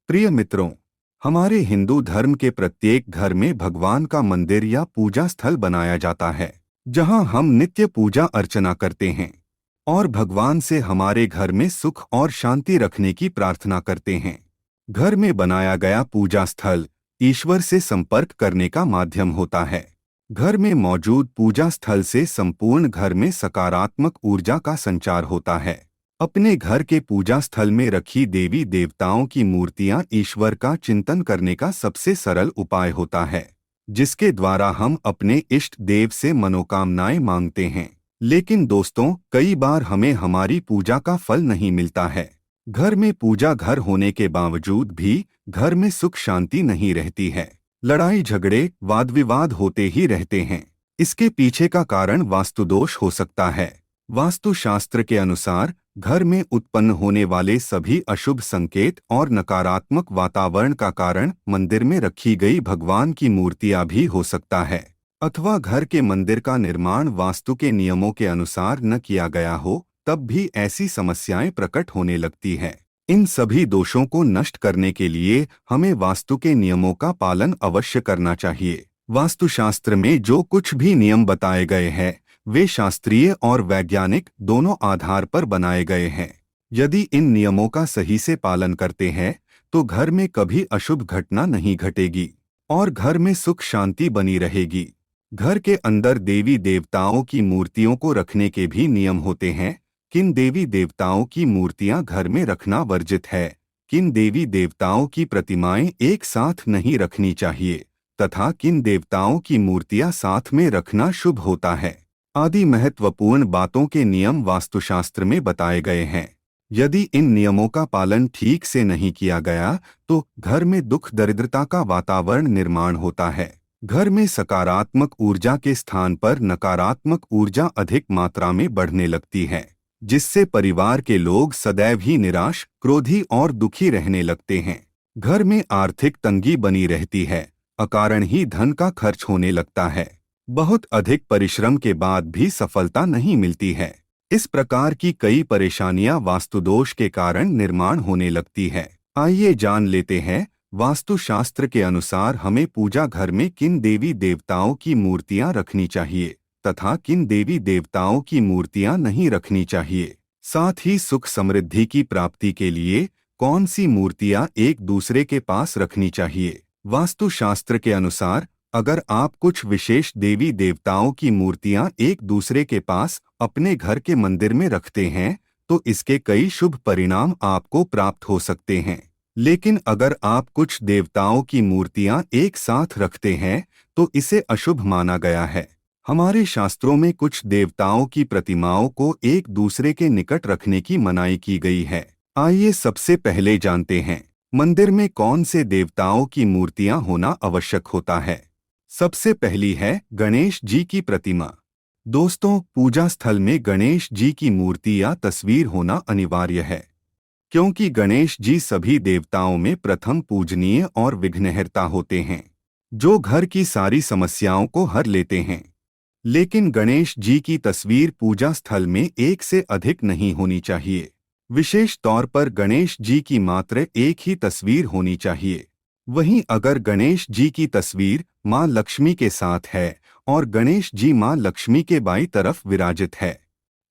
प्रिय मित्रों, हमारे हिंदू धर्म के प्रत्येक घर में भगवान का मंदिर या पूजा स्थल बनाया जाता है, जहां हम नित्य पूजा अर्चना करते हैं और भगवान से हमारे घर में सुख और शांति रखने की प्रार्थना करते हैं। घर में बनाया गया पूजा स्थल ईश्वर से संपर्क करने का माध्यम होता है। घर में मौजूद पूजा स्थल से संपूर्ण घर में सकारात्मक ऊर्जा का संचार होता है। अपने घर के पूजा स्थल में रखी देवी देवताओं की मूर्तियां ईश्वर का चिंतन करने का सबसे सरल उपाय होता है, जिसके द्वारा हम अपने इष्ट देव से मनोकामनाएं मांगते हैं। लेकिन दोस्तों, कई बार हमें हमारी पूजा का फल नहीं मिलता है। घर में पूजा घर होने के बावजूद भी घर में सुख शांति नहीं रहती है। लड़ाई झगड़े वाद विवाद होते ही रहते हैं। इसके पीछे का कारण वास्तुदोष हो सकता है। वास्तुशास्त्र के अनुसार घर में उत्पन्न होने वाले सभी अशुभ संकेत और नकारात्मक वातावरण का कारण मंदिर में रखी गई भगवान की मूर्तियां भी हो सकता है, अथवा घर के मंदिर का निर्माण वास्तु के नियमों के अनुसार न किया गया हो, तब भी ऐसी समस्याएं प्रकट होने लगती हैं। इन सभी दोषों को नष्ट करने के लिए हमें वास्तु के नियमों का पालन अवश्य करना चाहिए। वास्तुशास्त्र में जो कुछ भी नियम बताए गए हैं, वे शास्त्रीय और वैज्ञानिक दोनों आधार पर बनाए गए हैं। यदि इन नियमों का सही से पालन करते हैं तो घर में कभी अशुभ घटना नहीं घटेगी और घर में सुख शांति बनी रहेगी। घर के अंदर देवी देवताओं की मूर्तियों को रखने के भी नियम होते हैं। किन देवी देवताओं की मूर्तियां घर में रखना वर्जित है, किन देवी देवताओं की प्रतिमाएं एक साथ नहीं रखनी चाहिए, तथा किन देवताओं की मूर्तियां साथ में रखना शुभ होता है, आदि महत्वपूर्ण बातों के नियम वास्तुशास्त्र में बताए गए हैं। यदि इन नियमों का पालन ठीक से नहीं किया गया तो घर में दुख दरिद्रता का वातावरण निर्माण होता है। घर में सकारात्मक ऊर्जा के स्थान पर नकारात्मक ऊर्जा अधिक मात्रा में बढ़ने लगती है, जिससे परिवार के लोग सदैव ही निराश, क्रोधी और दुखी रहने लगते हैं। घर में आर्थिक तंगी बनी रहती है, अकारण ही धन का खर्च होने लगता है। बहुत अधिक परिश्रम के बाद भी सफलता नहीं मिलती है। इस प्रकार की कई परेशानियां वास्तुदोष के कारण निर्माण होने लगती है। आइए जान लेते हैं वास्तुशास्त्र के अनुसार हमें पूजा घर में किन देवी देवताओं की मूर्तियां रखनी चाहिए तथा किन देवी देवताओं की मूर्तियां नहीं रखनी चाहिए। साथ ही सुख समृद्धि की प्राप्ति के लिए कौन सी मूर्तियां एक दूसरे के पास रखनी चाहिए। वास्तुशास्त्र के अनुसार अगर आप कुछ विशेष देवी देवताओं की मूर्तियां एक दूसरे के पास अपने घर के मंदिर में रखते हैं तो इसके कई शुभ परिणाम आपको प्राप्त हो सकते हैं। लेकिन अगर आप कुछ देवताओं की मूर्तियां एक साथ रखते हैं तो इसे अशुभ माना गया है। हमारे शास्त्रों में कुछ देवताओं की प्रतिमाओं को एक दूसरे के निकट रखने की मनाही की गई है। आइए सबसे पहले जानते हैं मंदिर में कौन से देवताओं की मूर्तियां होना आवश्यक होता है। सबसे पहली है गणेश जी की प्रतिमा। दोस्तों, पूजा स्थल में गणेश जी की मूर्ति या तस्वीर होना अनिवार्य है, क्योंकि गणेश जी सभी देवताओं में प्रथम पूजनीय और विघ्नहर्ता होते हैं, जो घर की सारी समस्याओं को हर लेते हैं। लेकिन गणेश जी की तस्वीर पूजा स्थल में एक से अधिक नहीं होनी चाहिए। विशेष तौर पर गणेश जी की मात्र एक ही तस्वीर होनी चाहिए। वहीं अगर गणेश जी की तस्वीर मां लक्ष्मी के साथ है और गणेश जी मां लक्ष्मी के बाईं तरफ विराजित है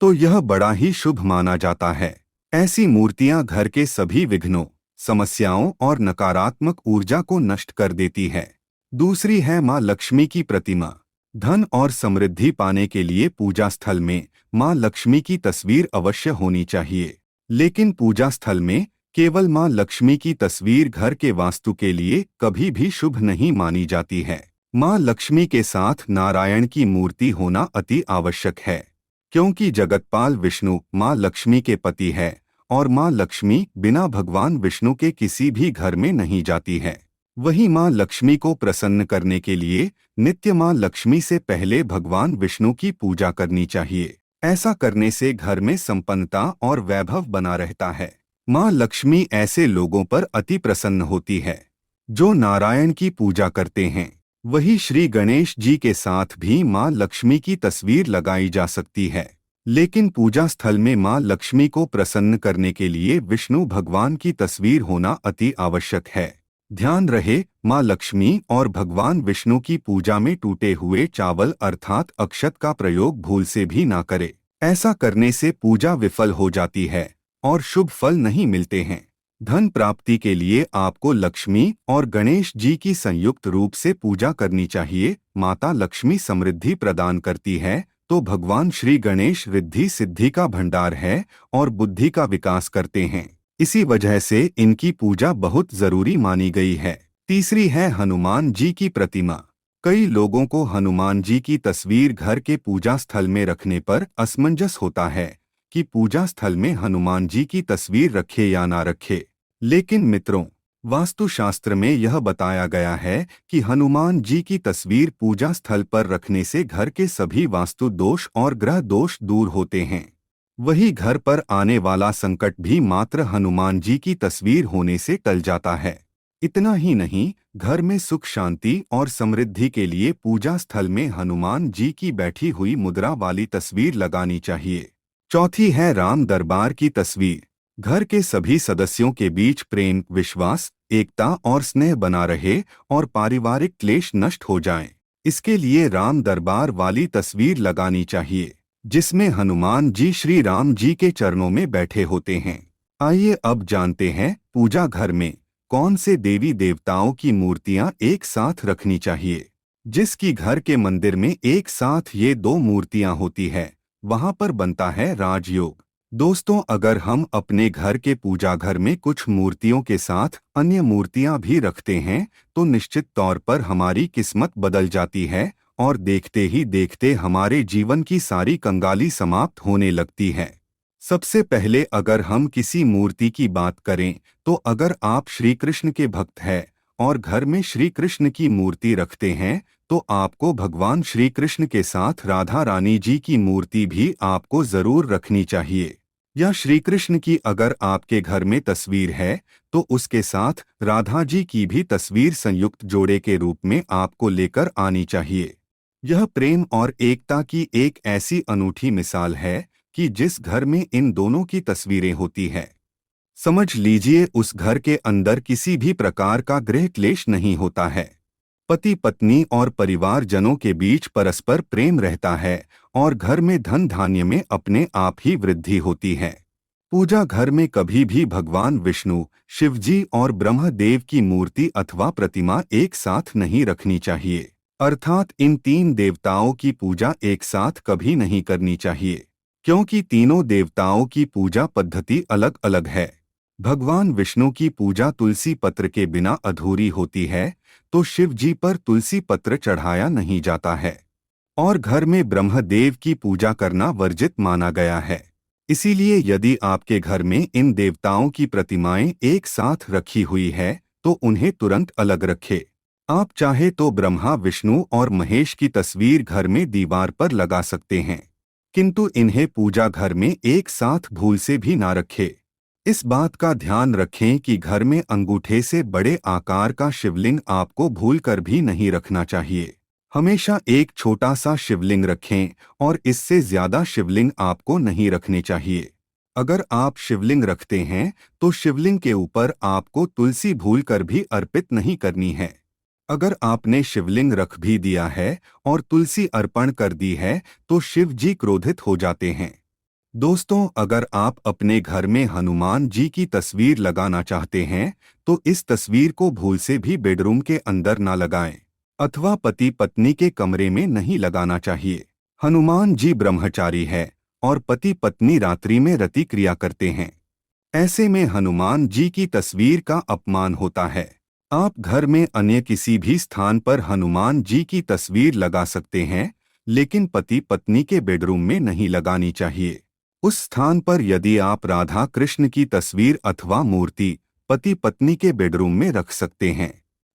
तो यह बड़ा ही शुभ माना जाता है। ऐसी मूर्तियां घर के सभी विघ्नों, समस्याओं और नकारात्मक ऊर्जा को नष्ट कर देती है। दूसरी है मां लक्ष्मी की प्रतिमा। धन और समृद्धि पाने के लिए पूजा स्थल में मां लक्ष्मी की तस्वीर अवश्य होनी चाहिए। लेकिन पूजा स्थल में केवल मां लक्ष्मी की तस्वीर घर के वास्तु के लिए कभी भी शुभ नहीं मानी जाती है। मां लक्ष्मी के साथ नारायण की मूर्ति होना अति आवश्यक है, क्योंकि जगतपाल विष्णु मां लक्ष्मी के पति है और मां लक्ष्मी बिना भगवान विष्णु के किसी भी घर में नहीं जाती है। वहीं मां लक्ष्मी को प्रसन्न करने के लिए नित्य मां लक्ष्मी से पहले भगवान विष्णु की पूजा करनी चाहिए। ऐसा करने से घर में संपन्नता और वैभव बना रहता है। मां लक्ष्मी ऐसे लोगों पर अति प्रसन्न होती है जो नारायण की पूजा करते हैं। वही श्री गणेश जी के साथ भी मां लक्ष्मी की तस्वीर लगाई जा सकती है। लेकिन पूजा स्थल में मां लक्ष्मी को प्रसन्न करने के लिए विष्णु भगवान की तस्वीर होना अति आवश्यक है। ध्यान रहे, मां लक्ष्मी और भगवान विष्णु की पूजा में टूटे हुए चावल अर्थात अक्षत का प्रयोग भूल से भी ना करें। ऐसा करने से पूजा विफल हो जाती है और शुभ फल नहीं मिलते हैं। धन प्राप्ति के लिए आपको लक्ष्मी और गणेश जी की संयुक्त रूप से पूजा करनी चाहिए। माता लक्ष्मी समृद्धि प्रदान करती है तो भगवान श्री गणेश रिद्धि सिद्धि का भंडार है और बुद्धि का विकास करते हैं। इसी वजह से इनकी पूजा बहुत जरूरी मानी गई है। तीसरी है हनुमान जी की प्रतिमा। कई लोगों को हनुमान जी की तस्वीर घर के पूजा स्थल में रखने पर असमंजस होता है कि पूजा स्थल में हनुमान जी की तस्वीर रखे या ना रखे। लेकिन मित्रों, वास्तुशास्त्र में यह बताया गया है कि हनुमान जी की तस्वीर पूजा स्थल पर रखने से घर के सभी वास्तु दोष और ग्रह दोष दूर होते हैं। वही घर पर आने वाला संकट भी मात्र हनुमान जी की तस्वीर होने से टल जाता है। इतना ही नहीं, घर में सुख शांति और समृद्धि के लिए पूजा स्थल में हनुमान जी की बैठी हुई मुद्रा वाली तस्वीर लगानी चाहिए। चौथी है राम दरबार की तस्वीर। घर के सभी सदस्यों के बीच प्रेम, विश्वास, एकता और स्नेह बना रहे और पारिवारिक क्लेश नष्ट हो जाएं। इसके लिए राम दरबार वाली तस्वीर लगानी चाहिए, जिसमें हनुमान जी श्री राम जी के चरणों में बैठे होते हैं। आइए अब जानते हैं पूजा घर में कौन से देवी देवताओं की मूर्तियां एक साथ रखनी चाहिए। जिसकी घर के मंदिर में एक साथ ये दो मूर्तियां होती है, वहां पर बनता है राजयोग। दोस्तों, अगर हम अपने घर के पूजा घर में कुछ मूर्तियों के साथ अन्य मूर्तियां भी रखते हैं तो निश्चित तौर पर हमारी किस्मत बदल जाती है और देखते ही देखते हमारे जीवन की सारी कंगाली समाप्त होने लगती है। सबसे पहले अगर हम किसी मूर्ति की बात करें तो अगर आप श्री कृष्ण के भक्त हैं और घर में श्री कृष्ण की मूर्ति रखते हैं तो आपको भगवान श्री कृष्ण के साथ राधा रानी जी की मूर्ति भी आपको जरूर रखनी चाहिए। या श्री कृष्ण की अगर आपके घर में तस्वीर है तो उसके साथ राधा जी की भी तस्वीर संयुक्त जोड़े के रूप में आपको लेकर आनी चाहिए। यह प्रेम और एकता की एक ऐसी अनूठी मिसाल है कि जिस घर में इन दोनों की तस्वीरें होती है, समझ लीजिए उस घर के अंदर किसी भी प्रकार का गृह क्लेश नहीं होता है। पति पत्नी और परिवारजनों के बीच परस्पर प्रेम रहता है और घर में धन धान्य में अपने आप ही वृद्धि होती है। पूजा घर में कभी भी भगवान विष्णु, शिवजी और ब्रह्मदेव की मूर्ति अथवा प्रतिमा एक साथ नहीं रखनी चाहिए। अर्थात इन तीन देवताओं की पूजा एक साथ कभी नहीं करनी चाहिए, क्योंकि तीनों देवताओं की पूजा पद्धति अलग अलग है। भगवान विष्णु की पूजा तुलसी पत्र के बिना अधूरी होती है तो शिव जी पर तुलसी पत्र चढ़ाया नहीं जाता है और घर में ब्रह्मदेव की पूजा करना वर्जित माना गया है। इसीलिए यदि आपके घर में इन देवताओं की प्रतिमाएं एक साथ रखी हुई है तो उन्हें तुरंत अलग रखें। आप चाहे तो ब्रह्मा, विष्णु और महेश की तस्वीर घर में दीवार पर लगा सकते हैं, किंतु इन्हें पूजा घर में एक साथ भूल से भी ना रखें। इस बात का ध्यान रखें कि घर में अंगूठे से बड़े आकार का शिवलिंग आपको भूलकर भी नहीं रखना चाहिए। हमेशा एक छोटा सा शिवलिंग रखें और इससे ज्यादा शिवलिंग आपको नहीं रखने चाहिए। अगर आप शिवलिंग रखते हैं तो शिवलिंग के ऊपर आपको तुलसी भूलकर भी अर्पित नहीं करनी है। अगर आपने शिवलिंग रख भी दिया है और तुलसी अर्पण कर दी है तो शिव जी क्रोधित हो जाते हैं। दोस्तों, अगर आप अपने घर में हनुमान जी की तस्वीर लगाना चाहते हैं तो इस तस्वीर को भूल से भी बेडरूम के अंदर ना लगाएं अथवा पति पत्नी के कमरे में नहीं लगाना चाहिए। हनुमान जी ब्रह्मचारी है और पति पत्नी रात्रि में रति क्रिया करते हैं। ऐसे में हनुमान जी की तस्वीर का अपमान होता है। आप घर में अन्य किसी भी स्थान पर हनुमान जी की तस्वीर लगा सकते हैं, लेकिन पति पत्नी के बेडरूम में नहीं लगानी चाहिए। उस स्थान पर यदि आप राधा कृष्ण की तस्वीर अथवा मूर्ति पति पत्नी के बेडरूम में रख सकते हैं।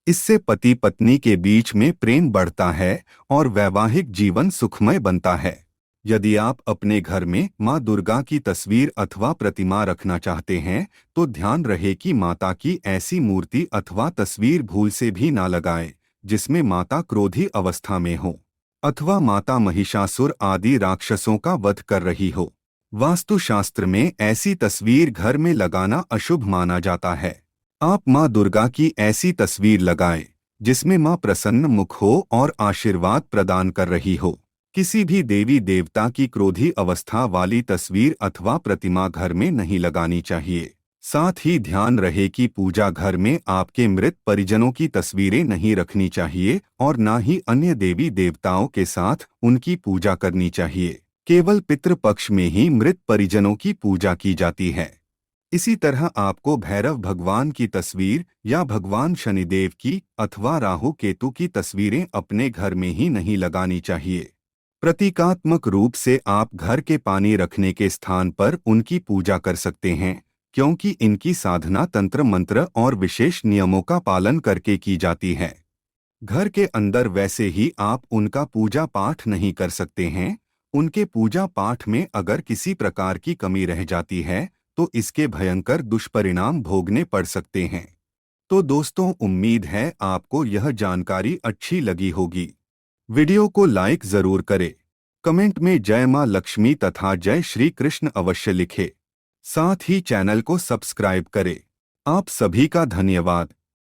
इससे पति पत्नी के बीच में प्रेम बढ़ता है और वैवाहिक जीवन सुखमय बनता है। यदि आप अपने घर में मां दुर्गा की तस्वीर अथवा प्रतिमा रखना चाहते हैं तो ध्यान रहे कि माता की ऐसी मूर्ति अथवा तस्वीर भूल से भी ना लगाएं जिसमें माता क्रोधी अवस्था में हो। अथवा माता महिषासुर आदि राक्षसों का वध कर रही हो। वास्तुशास्त्र में ऐसी तस्वीर घर में लगाना अशुभ माना जाता है। आप माँ दुर्गा की ऐसी तस्वीर लगाएं जिसमें माँ प्रसन्न मुख हो और आशीर्वाद प्रदान कर रही हो। किसी भी देवी देवता की क्रोधी अवस्था वाली तस्वीर अथवा प्रतिमा घर में नहीं लगानी चाहिए। साथ ही ध्यान रहे कि पूजा घर में आपके मृत परिजनों की तस्वीरें नहीं रखनी चाहिए और न ही अन्य देवी देवताओं के साथ उनकी पूजा करनी चाहिए। केवल पितृपक्ष में ही मृत परिजनों की पूजा की जाती है। इसी तरह आपको भैरव भगवान की तस्वीर या भगवान शनिदेव की अथवा राहु केतु की तस्वीरें अपने घर में ही नहीं लगानी चाहिए। प्रतीकात्मक रूप से आप घर के पानी रखने के स्थान पर उनकी पूजा कर सकते हैं, क्योंकि इनकी साधना तंत्र मंत्र और विशेष नियमों का पालन करके की जाती है। घर के अंदर वैसे ही आप उनका पूजा पाठ नहीं कर सकते हैं। उनके पूजा पाठ में अगर किसी प्रकार की कमी रह जाती है तो इसके भयंकर दुष्परिणाम भोगने पड़ सकते हैं। तो दोस्तों, उम्मीद है आपको यह जानकारी अच्छी लगी होगी। वीडियो को लाइक जरूर करें। कमेंट में जय मां लक्ष्मी तथा जय श्री कृष्ण अवश्य लिखें। साथ ही चैनल को सब्सक्राइब करें। आप सभी का धन्यवाद।